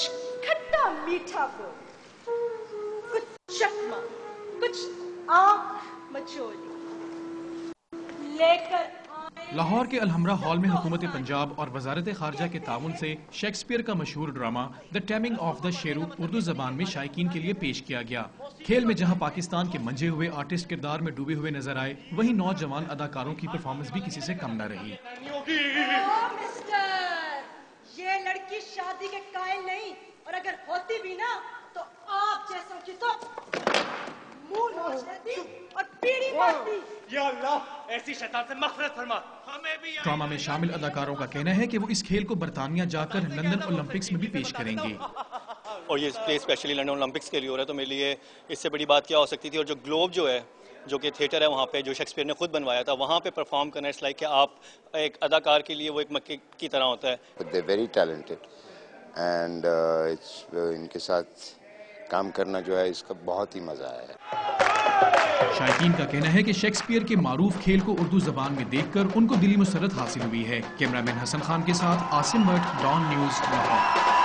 कुछ खट्टा मीठा बोल, कुछ चकमा, कुछ आंख मचोली लेकर लाहौर के अलहमरा हॉल में हुकूमत पंजाब और वजारत खारजा के ताउन से शेक्सपियर का मशहूर drama the taming of the Sheru Urdu जबान में शायकीन के लिए पेश किया गया। खेल में जहां पाकिस्तान के मंझे हुए आर्टिस्ट किरदार में डूबे हुए नजर आए, वहीं नौजवान अदाकारों की परफॉर्मेंस भी किसी से कम न रही। मिस्टर, ये लड़की शादी के कायल नहीं, और अगर होती भी ना तो आप जैसों की तो मुंह नोच लेती और पीढ़ी बांटती। या अल्लाह, ऐसी शैतान से मग़फ़िरत फरमा। हमें भी ड्रामा में शामिल अदाकारों का कहना है कि वो इस खेल को बरतानिया जाकर लंदन ओलंपिक्स में भी पेश करेंगे। और ये प्ले स्पेशली लंदन ओलंपिक्स के लिए हो रहा है, तो मेरे लिए इससे बड़ी बात क्या हो सकती थी। और जो ग्लोब जो है, जो कि थिएटर है वहाँ पे, जो शेक्सपियर ने खुद बनवाया था, वहाँ पे परफॉर्म करना इट्स लाइक कि आप एक अदाकार के लिए वो एक मक्के की तरह होता है। दे वेरी टैलेंटेड एंड इनके साथ काम करना जो है, इसका बहुत ही मजा आया है। शायकीन का कहना है कि शेक्सपियर के मारूफ खेल को उर्दू जबान में देखकर उनको दिली मुसरत हासिल हुई है। कैमरामैन हसन खान के साथ आसिम भट्ट, डॉन न्यूज़, लाहौर।